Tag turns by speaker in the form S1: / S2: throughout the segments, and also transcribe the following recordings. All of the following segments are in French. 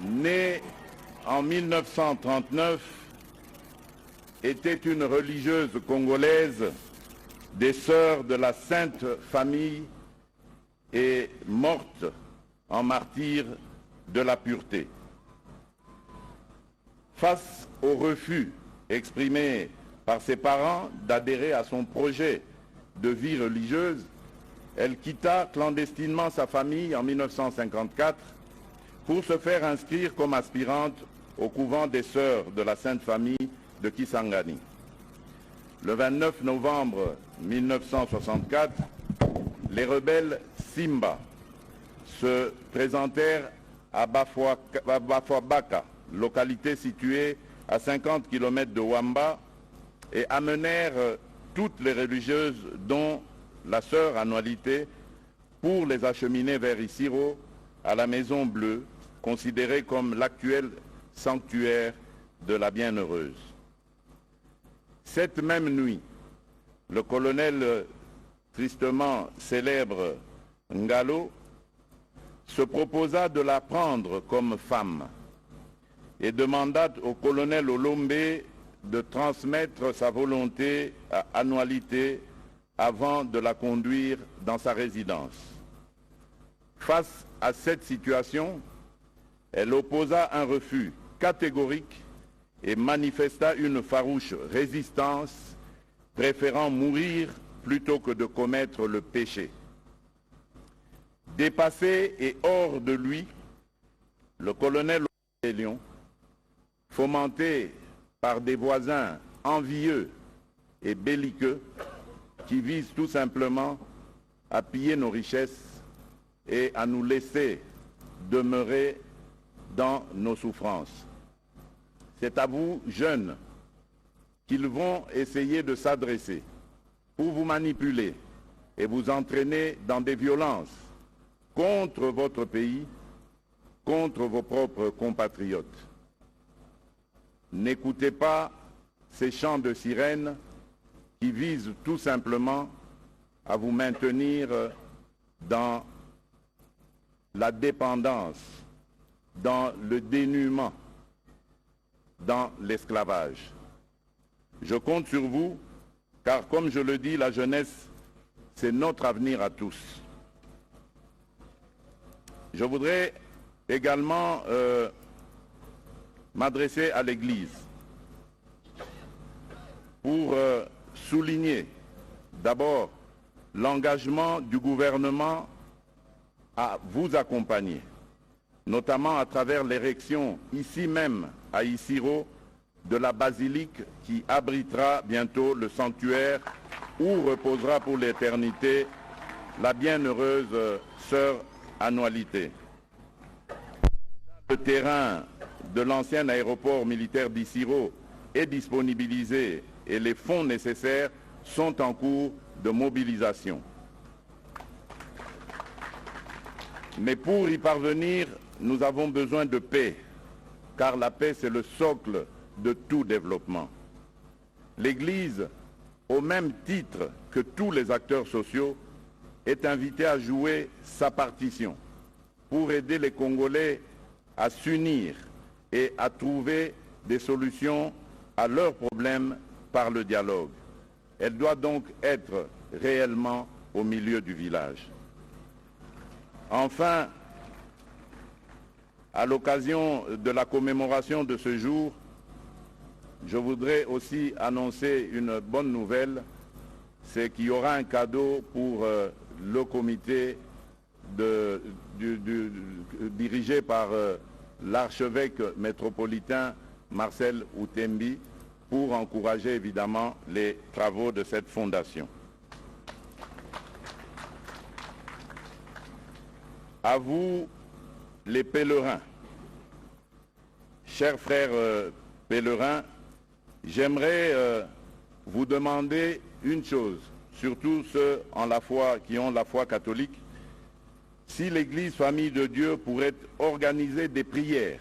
S1: née en 1939, était une religieuse congolaise des Sœurs de la Sainte Famille et morte en martyr de la pureté. Face au refus exprimé par ses parents d'adhérer à son projet de vie religieuse, elle quitta clandestinement sa famille en 1954 pour se faire inscrire comme aspirante au couvent des Sœurs de la Sainte Famille de Kisangani. Le 29 novembre 1964, les rebelles Simba se présentèrent à Bafouabaka, localité située à 50 km de Wamba, et amenèrent toutes les religieuses, dont la sœur Annualité, pour les acheminer vers Isiro, à la Maison Bleue, considérée comme l'actuel sanctuaire de la Bienheureuse. Cette même nuit, le colonel tristement célèbre Ngalo se proposa de la prendre comme femme et demanda au colonel Olombe de transmettre sa volonté à Annualité avant de la conduire dans sa résidence. Face à cette situation, elle opposa un refus catégorique et manifesta une farouche résistance, préférant mourir plutôt que de commettre le péché. Dépassé et hors de lui, le colonel Léon, fomenté par des voisins envieux et belliqueux qui visent tout simplement à piller nos richesses et à nous laisser demeurer dans nos souffrances. C'est à vous, jeunes, qu'ils vont essayer de s'adresser pour vous manipuler et vous entraîner dans des violences contre votre pays, contre vos propres compatriotes. N'écoutez pas ces chants de sirènes qui visent tout simplement à vous maintenir dans la dépendance, dans le dénuement, dans l'esclavage. Je compte sur vous, car comme je le dis, la jeunesse, c'est notre avenir à tous. Je voudrais également m'adresser à l'Église pour souligner d'abord l'engagement du gouvernement à vous accompagner, notamment à travers l'érection ici même à Isiro de la basilique qui abritera bientôt le sanctuaire où reposera pour l'éternité la bienheureuse sœur Annualité. Le terrain de l'ancien aéroport militaire d'Isiro est disponibilisé et les fonds nécessaires sont en cours de mobilisation. Mais pour y parvenir, nous avons besoin de paix, car la paix c'est le socle de tout développement. L'Église, au même titre que tous les acteurs sociaux, est invitée à jouer sa partition pour aider les Congolais à s'unir et à trouver des solutions à leurs problèmes par le dialogue. Elle doit donc être réellement au milieu du village. Enfin, à l'occasion de la commémoration de ce jour, je voudrais aussi annoncer une bonne nouvelle, c'est qu'il y aura un cadeau pour le comité dirigé par l'archevêque métropolitain Marcel Outembi pour encourager évidemment les travaux de cette fondation. À vous, les pèlerins, chers frères pèlerins, j'aimerais vous demander une chose, surtout ceux qui ont la foi catholique, si l'Église Famille de Dieu pourrait organiser des prières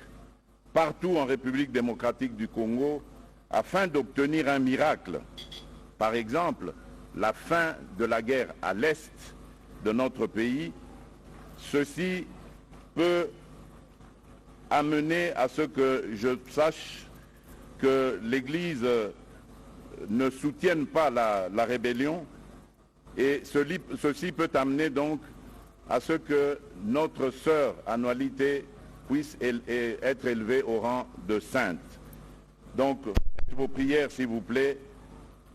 S1: partout en République démocratique du Congo afin d'obtenir un miracle. Par exemple, la fin de la guerre à l'est de notre pays. Ceci peut amené à ce que je sache que l'Église ne soutienne pas la rébellion, et ceci peut amener donc à ce que notre sœur Annualité puisse être élevée au rang de sainte. Donc, faites vos prières s'il vous plaît,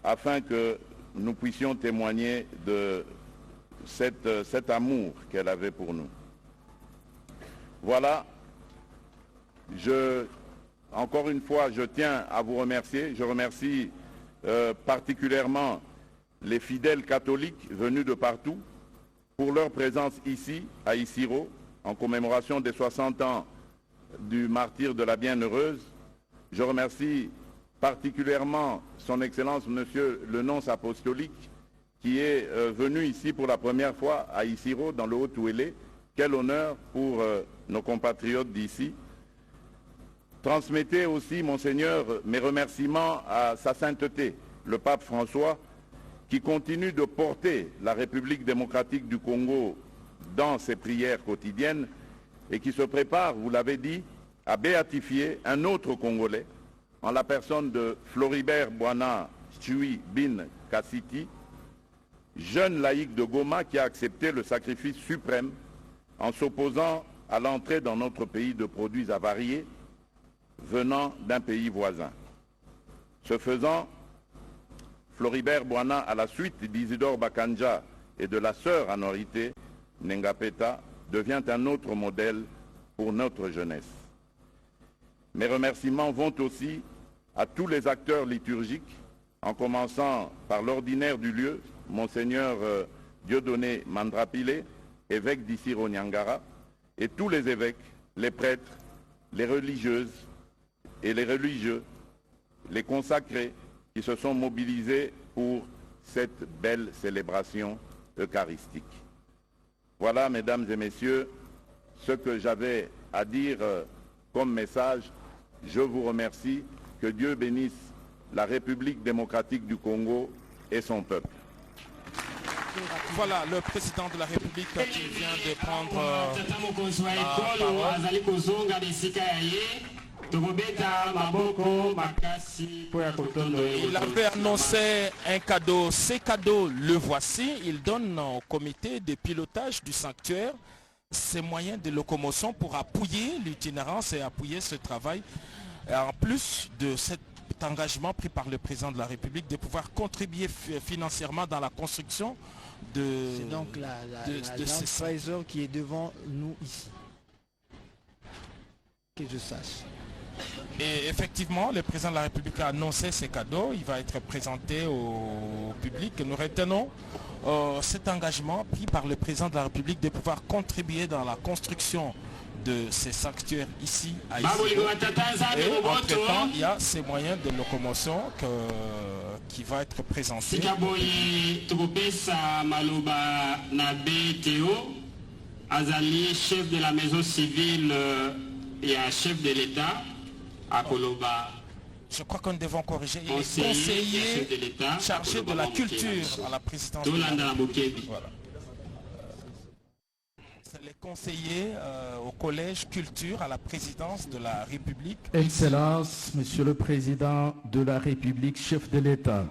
S1: afin que nous puissions témoigner de cet amour qu'elle avait pour nous. Voilà, encore une fois, je tiens à vous remercier. Je remercie particulièrement les fidèles catholiques venus de partout pour leur présence ici, à Isiro, en commémoration des 60 ans du martyre de la Bienheureuse. Je remercie particulièrement son Excellence, Monsieur le Nonce apostolique, qui est venu ici pour la première fois à Isiro, dans le Haut-Ouélé. Quel honneur pour nos compatriotes d'ici. Transmettez aussi, Monseigneur, mes remerciements à sa sainteté, le pape François, qui continue de porter la République démocratique du Congo dans ses prières quotidiennes et qui se prépare, vous l'avez dit, à béatifier un autre Congolais en la personne de Floribert Bwana Chui Bin Kassiti, jeune laïc de Goma qui a accepté le sacrifice suprême en s'opposant à l'entrée dans notre pays de produits avariés venant d'un pays voisin. Ce faisant, Floribert Bwana, à la suite d'Isidore Bakanja et de la sœur Anorité Nengapeta, devient un autre modèle pour notre jeunesse. Mes remerciements vont aussi à tous les acteurs liturgiques, en commençant par l'ordinaire du lieu, Monseigneur Dieudonné Mandrapilé, évêque d'Isiro Nyangara, et tous les évêques, les prêtres, les religieuses et les religieux, les consacrés qui se sont mobilisés pour cette belle célébration eucharistique. Voilà, mesdames et messieurs, ce que j'avais à dire comme message. Je vous remercie. Que Dieu bénisse la République démocratique du Congo et son peuple.
S2: Voilà le président de la République qui vient de prendre la parole. Il avait annoncé un cadeau. Ces cadeaux, le voici. Il donne au comité de pilotage du sanctuaire ses moyens de locomotion pour appuyer l'itinérance et appuyer ce travail. Et en plus de cet engagement pris par le président de la République de pouvoir contribuer financièrement dans la construction de...
S3: C'est donc la trésor qui est devant nous ici. Que je sache.
S2: Et effectivement, le président de la République a annoncé ces cadeaux. Il va être présenté au public. Nous retenons cet engagement pris par le président de la République de pouvoir contribuer dans la construction de ces sanctuaires ici à Isiro. Et entre-temps, il y a ces moyens de locomotion qui va être présenté.
S4: Azali, chef de la maison civile et chef de l'État à Koloba.
S2: Je crois que nous devons corriger. Il est conseiller chargé de la culture à la présidence de la République. Voilà. C'est les conseillers au collège culture à la présidence de la République.
S5: Excellence, Monsieur le Président de la République, chef de l'État.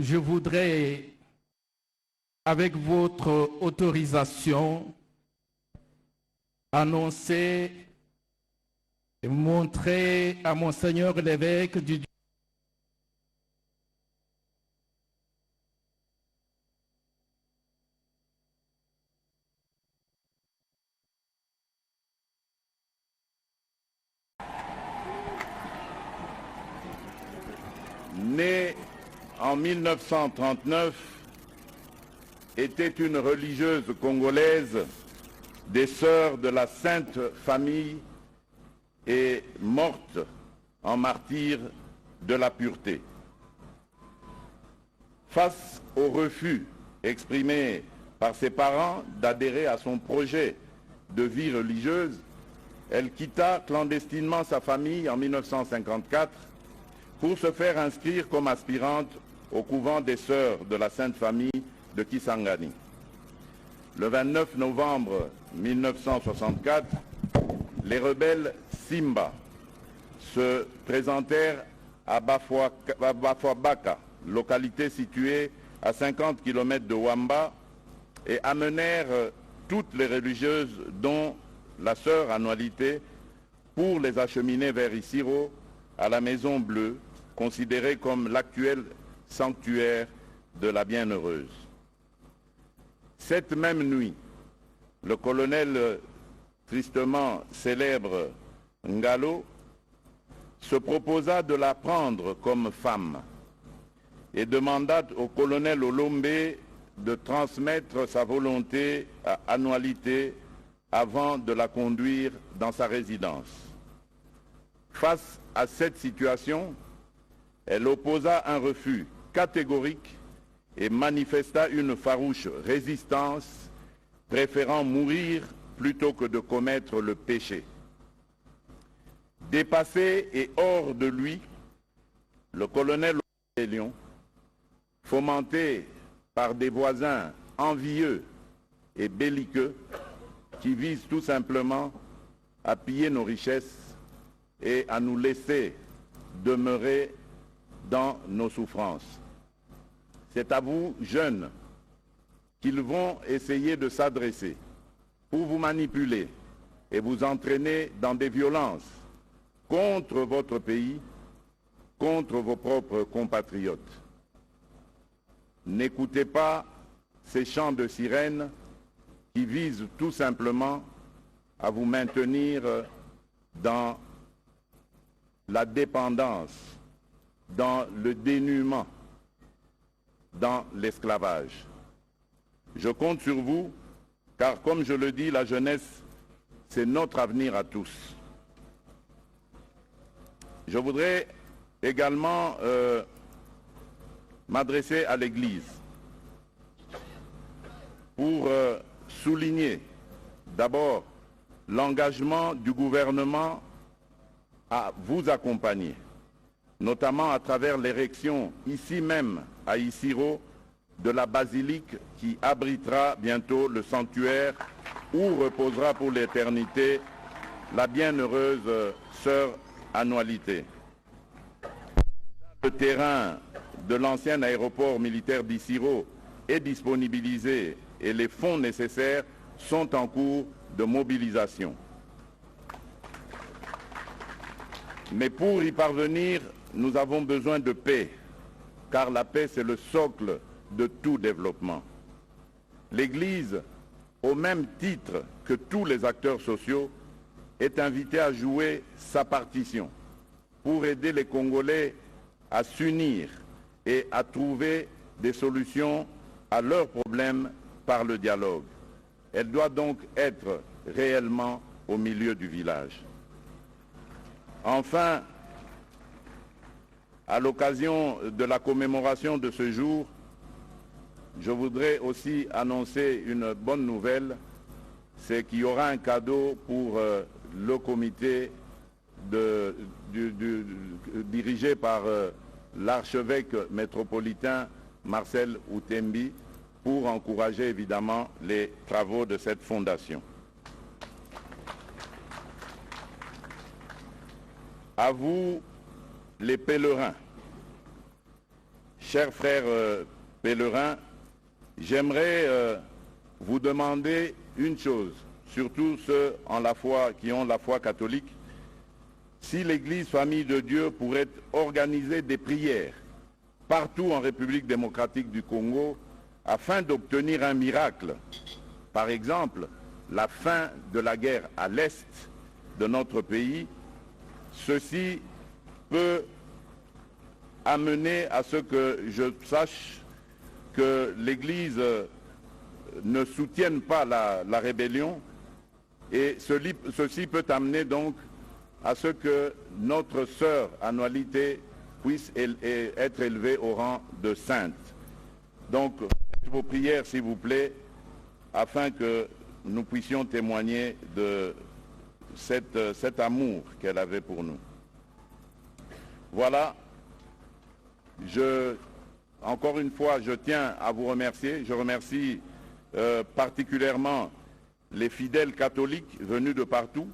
S5: Je voudrais, avec votre autorisation, annoncer et montrer à Monseigneur l'évêque du
S1: Née en 1939, était une religieuse congolaise des Sœurs de la Sainte Famille et morte en martyr de la pureté. Face au refus exprimé par ses parents d'adhérer à son projet de vie religieuse, elle quitta clandestinement sa famille en 1954 pour se faire inscrire comme aspirante au couvent des Sœurs de la Sainte Famille de Kisangani. le 29 novembre 1964, les rebelles Simba se présentèrent à Bafuabaka, localité située à 50 km de Wamba, et amenèrent toutes les religieuses, dont la sœur Annualité, pour les acheminer vers Isiro, à la Maison Bleue, considérée comme l'actuel sanctuaire de la Bienheureuse. Cette même nuit, le colonel tristement célèbre Ngalo se proposa de la prendre comme femme et demanda au colonel Olombe de transmettre sa volonté à Annualité avant de la conduire dans sa résidence. Face à cette situation, elle opposa un refus catégorique et manifesta une farouche résistance, préférant mourir plutôt que de commettre le péché. Dépassé et hors de lui, le colonel Léon, fomenté par des voisins envieux et belliqueux qui visent tout simplement à piller nos richesses et à nous laisser demeurer dans nos souffrances. C'est à vous, jeunes, qu'ils vont essayer de s'adresser pour vous manipuler et vous entraîner dans des violences contre votre pays, contre vos propres compatriotes. N'écoutez pas ces chants de sirènes qui visent tout simplement à vous maintenir dans la dépendance, dans le dénuement, dans l'esclavage. Je compte sur vous, car comme je le dis, la jeunesse, c'est notre avenir à tous. Je voudrais également m'adresser à l'Église pour souligner d'abord l'engagement du gouvernement à vous accompagner, notamment à travers l'érection ici même à Isiro de la basilique qui abritera bientôt le sanctuaire où reposera pour l'éternité la bienheureuse sœur Annualité. Le terrain de l'ancien aéroport militaire d'Isiro est disponibilisé et les fonds nécessaires sont en cours de mobilisation. Mais pour y parvenir, nous avons besoin de paix, car la paix c'est le socle de tout développement. L'Église, au même titre que tous les acteurs sociaux, est invitée à jouer sa partition pour aider les Congolais à s'unir et à trouver des solutions à leurs problèmes par le dialogue. Elle doit donc être réellement au milieu du village. Enfin, à l'occasion de la commémoration de ce jour, je voudrais aussi annoncer une bonne nouvelle, c'est qu'il y aura un cadeau pour le comité dirigé par l'archevêque métropolitain Marcel Outembi pour encourager évidemment les travaux de cette fondation. À vous, les pèlerins, chers frères pèlerins, j'aimerais vous demander une chose, surtout ceux qui ont la foi catholique, si l'Église Famille de Dieu pourrait organiser des prières partout en République démocratique du Congo afin d'obtenir un miracle. Par exemple, la fin de la guerre à l'est de notre pays. Ceci peut amener à ce que je sache que l'Église ne soutienne pas la rébellion, et ceci peut amener donc à ce que notre sœur Annualité puisse être élevée au rang de sainte. Donc, faites vos prières s'il vous plaît, afin que nous puissions témoigner de cet amour qu'elle avait pour nous. Voilà, encore une fois, je tiens à vous remercier. Je remercie particulièrement les fidèles catholiques venus de partout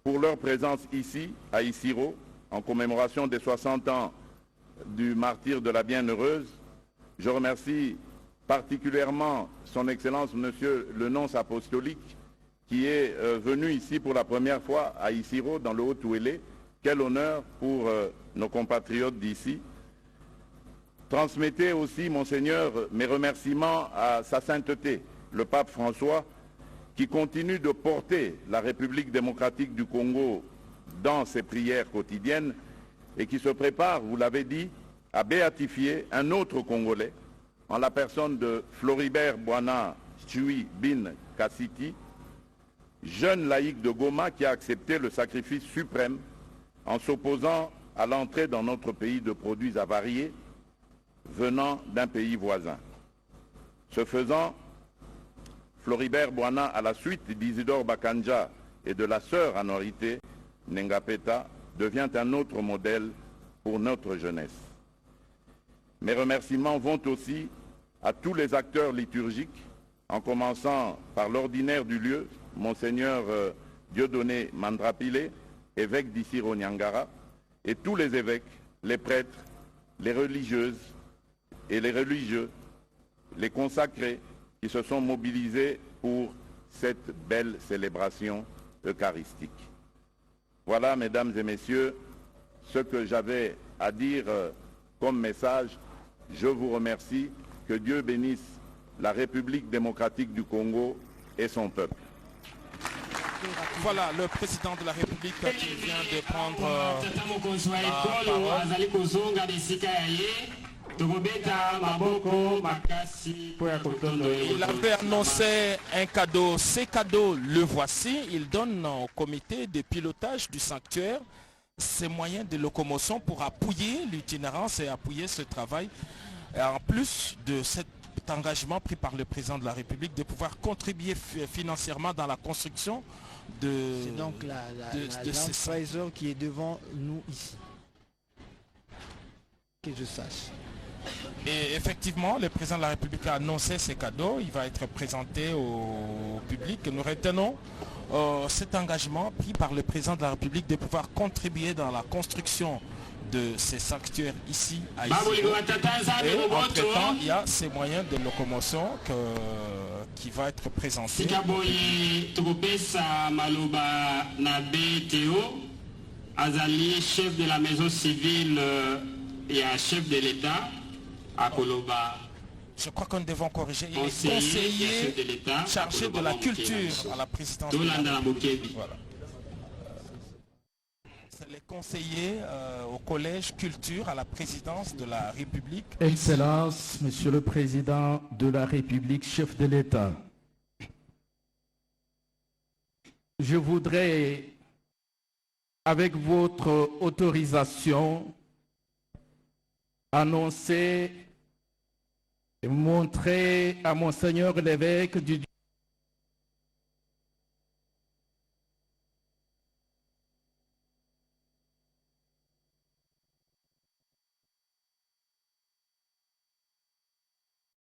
S1: pour leur présence ici, à Isiro, en commémoration des 60 ans du martyre de la Bienheureuse. Je remercie particulièrement son Excellence, Monsieur le Nonce apostolique, qui est venu ici pour la première fois à Isiro, dans le Haut-Ouélé. Quel honneur pour nos compatriotes d'ici. Transmettez aussi, Monseigneur, mes remerciements à sa sainteté, le pape François, qui continue de porter la République démocratique du Congo dans ses prières quotidiennes et qui se prépare, vous l'avez dit, à béatifier un autre Congolais, en la personne de Floribert Bwana Chui Bin Kassiti, jeune laïc de Goma qui a accepté le sacrifice suprême en s'opposant à l'entrée dans notre pays de produits avariés venant d'un pays voisin. Ce faisant, Floribert Bwana, à la suite d'Isidore Bakanja et de la sœur Anorité Nengapeta, devient un autre modèle pour notre jeunesse. Mes remerciements vont aussi à tous les acteurs liturgiques, en commençant par l'ordinaire du lieu, Monseigneur Dieudonné Mandrapilé, évêque d'Isiro Nyangara, et tous les évêques, les prêtres, les religieuses et les religieux, les consacrés qui se sont mobilisés pour cette belle célébration eucharistique. Voilà, mesdames et messieurs, ce que j'avais à dire comme message. Je vous remercie. Que Dieu bénisse la République démocratique du Congo et son peuple.
S2: Voilà le président de la République qui vient de prendre Il avait annoncé un cadeau. Ces cadeaux, le voici. Il donne au comité de pilotage du sanctuaire ses moyens de locomotion pour appuyer l'itinérance et appuyer ce travail. Et en plus de cet engagement pris par le président de la République de pouvoir contribuer financièrement dans la construction de...
S3: C'est donc la Pfizer qui est devant nous ici. Que je sache.
S2: Et effectivement, le président de la République a annoncé ces cadeaux. Il va être présenté au public. Nous retenons cet engagement pris par le président de la République de pouvoir contribuer dans la construction de ces sanctuaires ici à Isiro. Et entre-temps, il y a ces moyens de locomotion qui va être présenté.
S4: Azali, chef de la maison civile et chef de l'État à Koloba.
S2: Je crois que nous devons corriger. Il est conseiller chargé de la culture à la présidence. Voilà. C'est les conseillers au collège culture à la présidence de la République.
S5: Excellence, Monsieur le Président de la République, chef de l'État. Je voudrais, avec votre autorisation, annoncer et montrer à Monseigneur l'évêque du